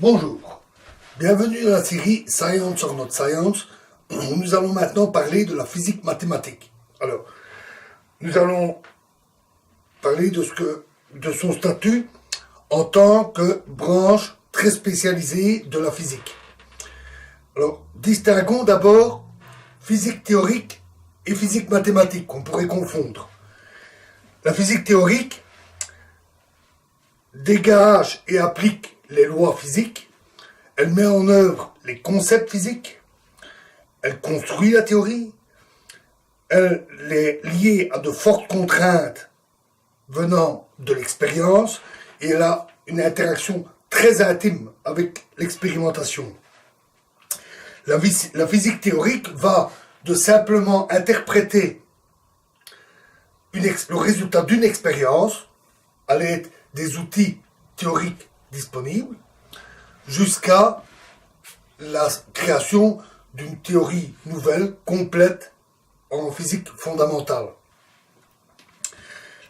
Bonjour, bienvenue dans la série Science or Not Science, où nous allons maintenant parler de la physique mathématique. Alors, nous allons parler de son statut en tant que branche très spécialisée de la physique. Alors, distinguons d'abord physique théorique et physique mathématique, qu'on pourrait confondre. La physique théorique dégage et applique les lois physiques, elle met en œuvre les concepts physiques, elle construit la théorie, elle est liée à de fortes contraintes venant de l'expérience et elle a une interaction très intime avec l'expérimentation. La physique théorique va de simplement interpréter le résultat d'une expérience à l'aide des outils théoriques disponibles jusqu'à la création d'une théorie nouvelle, complète, en physique fondamentale.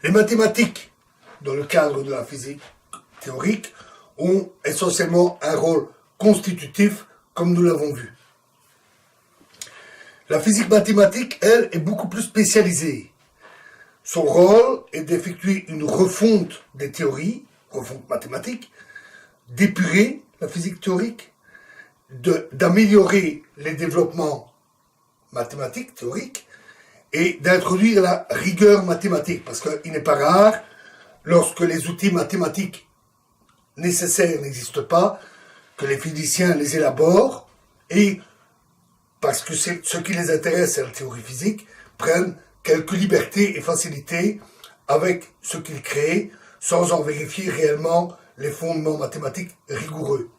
Les mathématiques, dans le cadre de la physique théorique, ont essentiellement un rôle constitutif, comme nous l'avons vu. La physique mathématique, elle, est beaucoup plus spécialisée. Son rôle est d'effectuer une refonte des théories, refonte mathématique, d'épurer la physique théorique, d'améliorer les développements mathématiques, théoriques, et d'introduire la rigueur mathématique, parce qu'il n'est pas rare, lorsque les outils mathématiques nécessaires n'existent pas, que les physiciens les élaborent, et parce que ce qui les intéresse, c'est la théorie physique, prennent quelques libertés et facilités avec ce qu'ils créent, sans en vérifier réellement les fondements mathématiques rigoureux.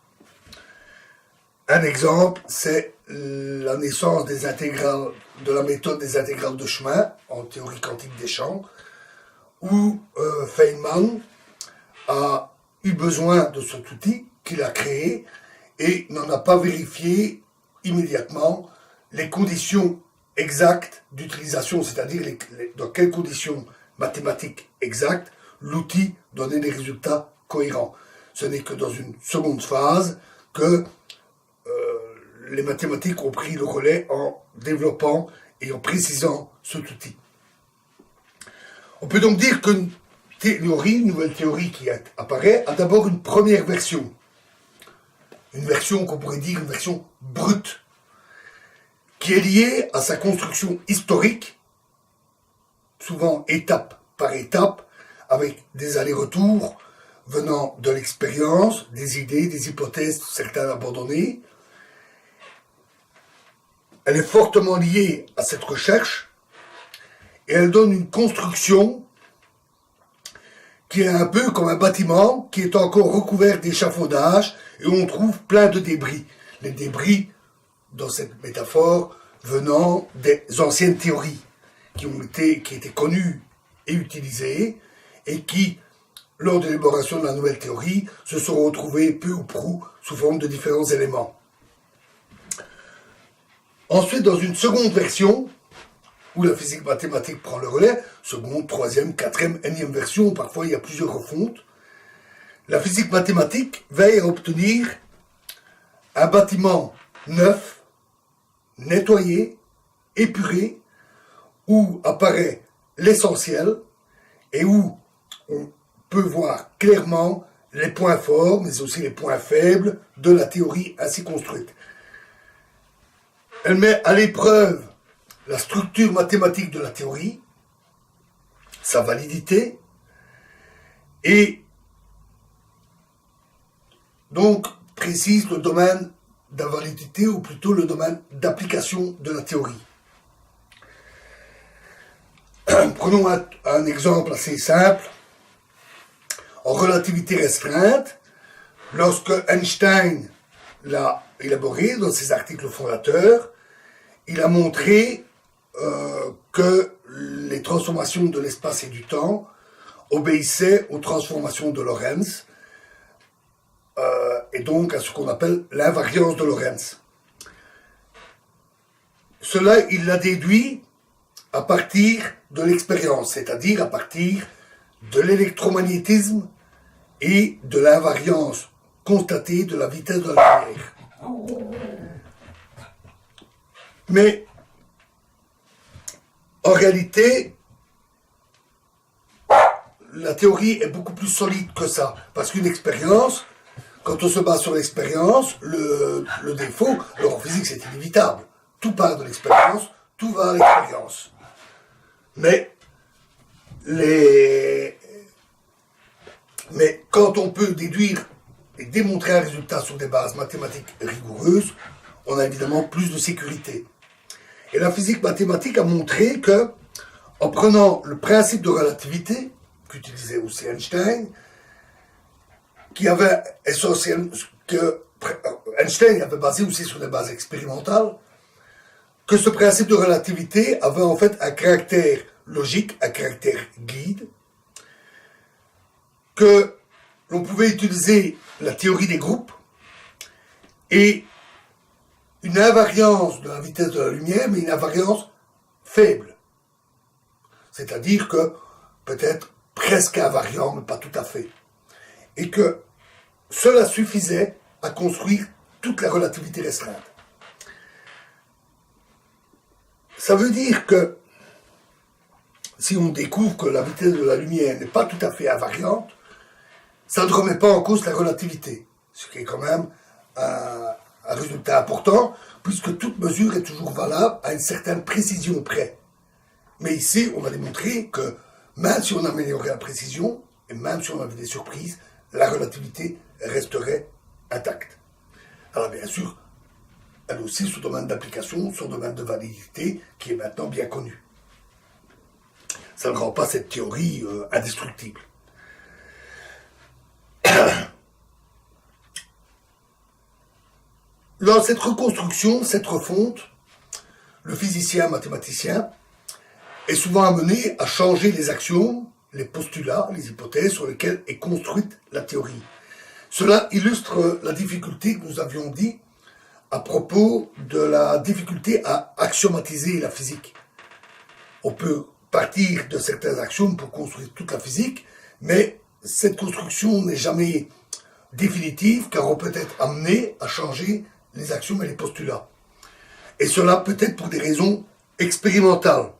Un exemple, c'est la naissance des intégrales, de la méthode des intégrales de chemin en théorie quantique des champs, où Feynman a eu besoin de cet outil qu'il a créé et n'en a pas vérifié immédiatement les conditions exactes d'utilisation, c'est-à-dire dans quelles conditions mathématiques exactes l'outil donnait des résultats cohérents. Ce n'est que dans une seconde phase que les mathématiques ont pris le relais en développant et en précisant cet outil. On peut donc dire qu'une théorie, une nouvelle théorie qui apparaît, a d'abord une première version. Une version qu'on pourrait dire une version brute, qui est liée à sa construction historique, souvent étape par étape, avec des allers-retours venant de l'expérience, des idées, des hypothèses, certaines abandonnées. Elle est fortement liée à cette recherche et elle donne une construction qui est un peu comme un bâtiment qui est encore recouvert d'échafaudages et où on trouve plein de débris. Les débris, dans cette métaphore, venant des anciennes théories qui étaient connues et utilisées et qui, lors de l'élaboration de la nouvelle théorie, se sont retrouvées peu ou prou sous forme de différents éléments. Ensuite, dans une seconde version, où la physique mathématique prend le relais, seconde, troisième, quatrième, énième version, parfois il y a plusieurs refontes, la physique mathématique veille à obtenir un bâtiment neuf, nettoyé, épuré, où apparaît l'essentiel et où on peut voir clairement les points forts, mais aussi les points faibles de la théorie ainsi construite. Elle met à l'épreuve la structure mathématique de la théorie, sa validité, et donc précise le domaine de la validité, ou plutôt le domaine d'application de la théorie. Prenons un exemple assez simple. En relativité restreinte, lorsque Einstein l'a élaboré dans ses articles fondateurs, il a montré que les transformations de l'espace et du temps obéissaient aux transformations de Lorentz et donc à ce qu'on appelle l'invariance de Lorentz. Cela, il l'a déduit à partir de l'expérience, c'est-à-dire à partir de l'électromagnétisme et de l'invariance constatée de la vitesse de la lumière. Mais en réalité, la théorie est beaucoup plus solide que ça. Parce qu'une expérience, quand on se base sur l'expérience, le défaut, alors en physique c'est inévitable. Tout part de l'expérience, tout va à l'expérience. Mais quand on peut déduire et démontrer un résultat sur des bases mathématiques rigoureuses, on a évidemment plus de sécurité. Et la physique mathématique a montré que, en prenant le principe de relativité, qu'utilisait aussi Einstein, qui avait essentiellement, que Einstein avait basé aussi sur des bases expérimentales, que ce principe de relativité avait en fait un caractère logique, un caractère guide, que l'on pouvait utiliser la théorie des groupes et une invariance de la vitesse de la lumière, mais une invariance faible. C'est-à-dire que peut-être presque invariant, mais pas tout à fait. Et que cela suffisait à construire toute la relativité restreinte. Ça veut dire que si on découvre que la vitesse de la lumière n'est pas tout à fait invariante, ça ne remet pas en cause la relativité, ce qui est quand même un résultat important, puisque toute mesure est toujours valable à une certaine précision près. Mais ici, on va démontrer que même si on améliorait la précision, et même si on avait des surprises, la relativité resterait intacte. Alors bien sûr, elle a aussi son domaine d'application, son domaine de validité, qui est maintenant bien connu. Ça ne rend pas cette théorie indestructible. Dans cette reconstruction, cette refonte, le physicien mathématicien est souvent amené à changer les axiomes, les postulats, les hypothèses sur lesquelles est construite la théorie. Cela illustre la difficulté que nous avions dit à propos de la difficulté à axiomatiser la physique. On peut partir de certains axiomes pour construire toute la physique, mais cette construction n'est jamais définitive car on peut être amené à changer les axiomes et les postulats. Et cela peut être pour des raisons expérimentales.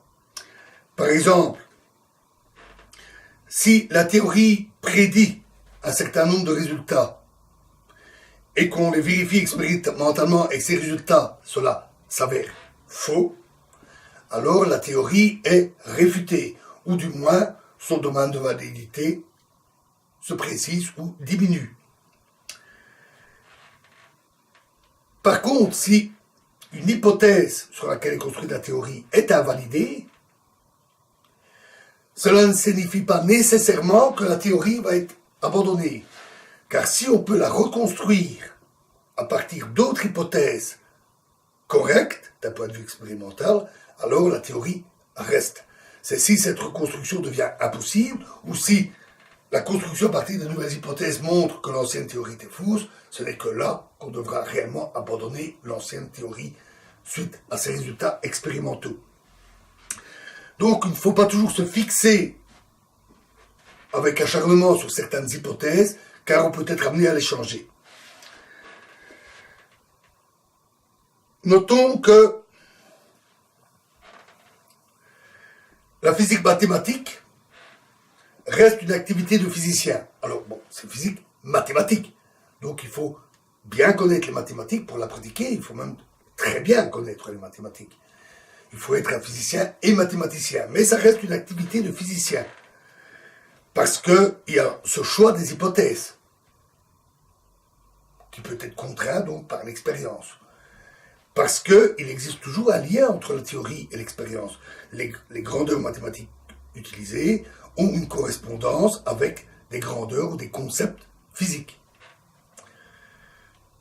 Par exemple, si la théorie prédit un certain nombre de résultats et qu'on les vérifie expérimentalement et que ces résultats, cela s'avère faux, alors la théorie est réfutée, ou du moins son domaine de validité se précise ou diminue. Par contre, si une hypothèse sur laquelle est construite la théorie est invalidée, cela ne signifie pas nécessairement que la théorie va être abandonnée. Car si on peut la reconstruire à partir d'autres hypothèses correctes, d'un point de vue expérimental, alors la théorie reste. C'est si cette reconstruction devient impossible, ou si la construction à partir de nouvelles hypothèses montre que l'ancienne théorie était fausse, ce n'est que là qu'on devra réellement abandonner l'ancienne théorie suite à ces résultats expérimentaux. Donc il ne faut pas toujours se fixer avec acharnement sur certaines hypothèses, car on peut être amené à les changer. Notons que la physique mathématique reste une activité de physicien. Alors bon, c'est physique mathématique. Donc il faut bien connaître les mathématiques pour la pratiquer. Il faut même très bien connaître les mathématiques. Il faut être un physicien et mathématicien. Mais ça reste une activité de physicien. Parce qu'il y a ce choix des hypothèses qui peut être contraint donc par l'expérience. Parce qu'il existe toujours un lien entre la théorie et l'expérience. Les grandeurs mathématiques utilisées ont une correspondance avec des grandeurs ou des concepts physiques.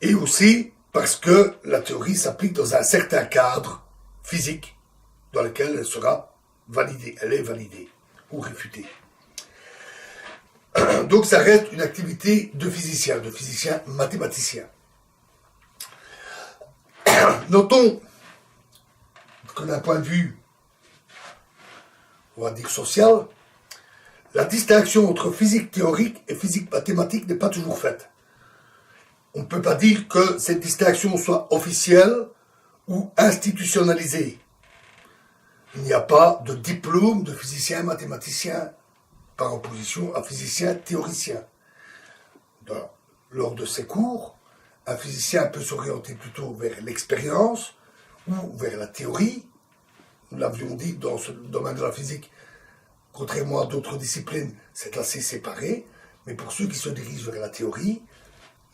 Et aussi parce que la théorie s'applique dans un certain cadre physique dans lequel elle sera validée, elle est validée ou réfutée. Donc ça reste une activité de physicien mathématicien. Notons que d'un point de vue, on va dire social, la distinction entre physique théorique et physique mathématique n'est pas toujours faite. on ne peut pas dire que cette distinction soit officielle ou institutionnalisée. Il n'y a pas de diplôme de physicien mathématicien par opposition à physicien théoricien. Lors de ces cours, un physicien peut s'orienter plutôt vers l'expérience ou vers la théorie. Nous l'avions dit dans ce domaine de la physique, contrairement à d'autres disciplines, c'est assez séparé. Mais pour ceux qui se dirigent vers la théorie,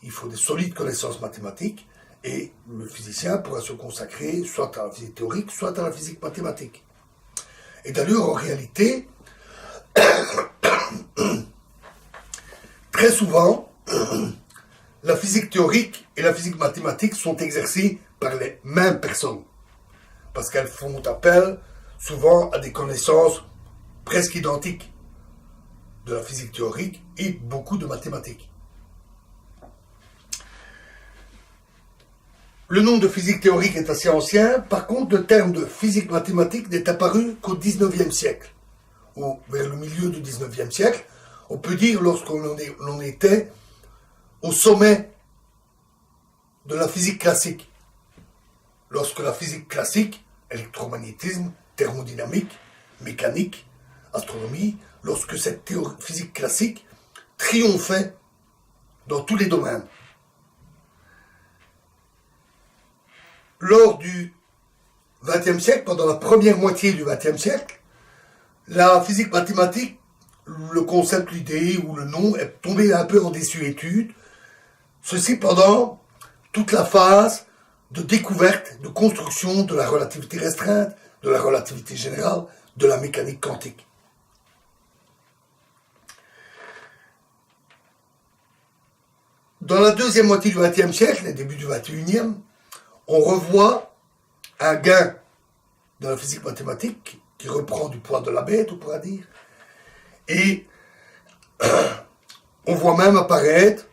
il faut des solides connaissances mathématiques et le physicien pourra se consacrer soit à la physique théorique, soit à la physique mathématique. Et d'ailleurs, en réalité, très souvent, la physique théorique et la physique mathématique sont exercées par les mêmes personnes, parce qu'elles font appel souvent à des connaissances presque identiques de la physique théorique et beaucoup de mathématiques. Le nom de physique théorique est assez ancien, par contre le terme de physique mathématique n'est apparu qu'au XIXe siècle, ou vers le milieu du XIXe siècle, on peut dire lorsqu'on était au sommet de la physique classique. Lorsque la physique classique, électromagnétisme, thermodynamique, mécanique, astronomie, lorsque cette physique classique triomphait dans tous les domaines. Lors du XXe siècle, pendant la première moitié du XXe siècle, la physique mathématique, le concept, l'idée ou le nom est tombé un peu en désuétude. Ceci pendant toute la phase de découverte, de construction de la relativité restreinte, de la relativité générale, de la mécanique quantique. Dans la deuxième moitié du XXe siècle et début du XXIe, on revoit un gain dans la physique mathématique qui reprend du poids de la bête, on pourra dire, et on voit même apparaître,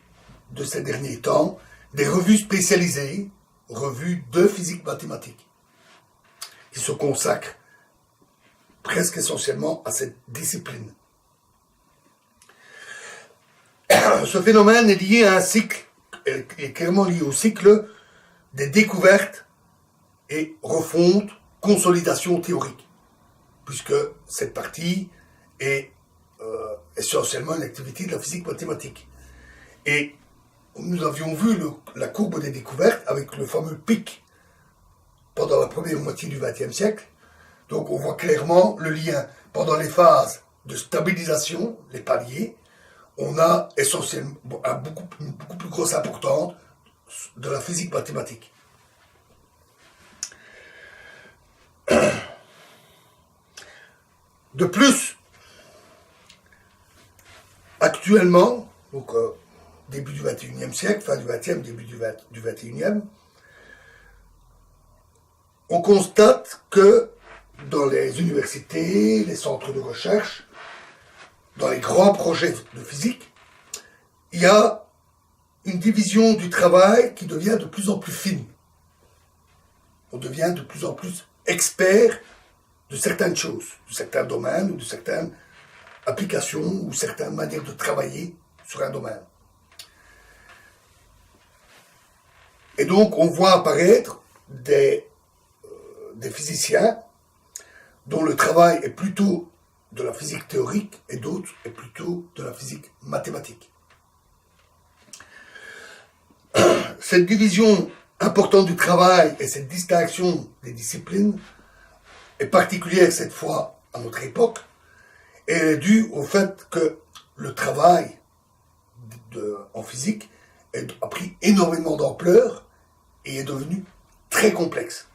de ces derniers temps, des revues spécialisées, revues de physique mathématique, qui se consacrent presque essentiellement à cette discipline. Ce phénomène est lié à un cycle, est clairement lié au cycle des découvertes et refonte, consolidation théorique, puisque cette partie est essentiellement une activité de la physique mathématique. Et nous avions vu la courbe des découvertes avec le fameux pic pendant la première moitié du XXe siècle. Donc on voit clairement le lien pendant les phases de stabilisation, les paliers, on a essentiellement une beaucoup plus grosse importance de la physique mathématique. De plus, actuellement, donc début du XXIe siècle, fin du XXe, début du XXIe, on constate que dans les universités, les centres de recherche, dans les grands projets de physique, il y a une division du travail qui devient de plus en plus fine. On devient de plus en plus expert de certaines choses, de certains domaines ou de certaines applications ou certaines manières de travailler sur un domaine. Et donc on voit apparaître des physiciens dont le travail est plutôt de la physique théorique et d'autres est plutôt de la physique mathématique. Cette division importante du travail et cette distinction des disciplines est particulière cette fois à notre époque et elle est due au fait que le travail en physique a pris énormément d'ampleur et est devenu très complexe.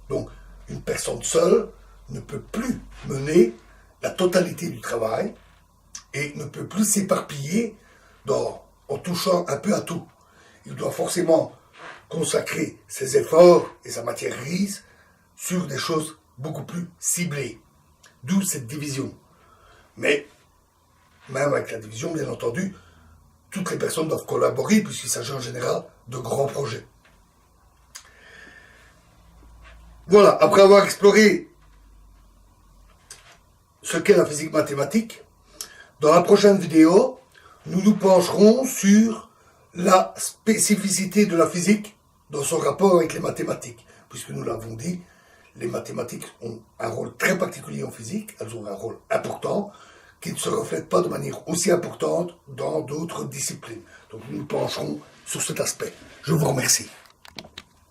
Donc, une personne seule ne peut plus mener la totalité du travail et ne peut plus s'éparpiller en touchant un peu à tout. Il doit forcément consacrer ses efforts et sa matière grise sur des choses beaucoup plus ciblées. D'où cette division. Mais, même avec la division, bien entendu, toutes les personnes doivent collaborer puisqu'il s'agit en général de grands projets. Voilà, après avoir exploré ce qu'est la physique mathématique, dans la prochaine vidéo, nous nous pencherons sur la spécificité de la physique dans son rapport avec les mathématiques. Puisque nous l'avons dit, les mathématiques ont un rôle très particulier en physique, elles ont un rôle important qui ne se reflète pas de manière aussi importante dans d'autres disciplines. Donc nous pencherons sur cet aspect. Je vous remercie.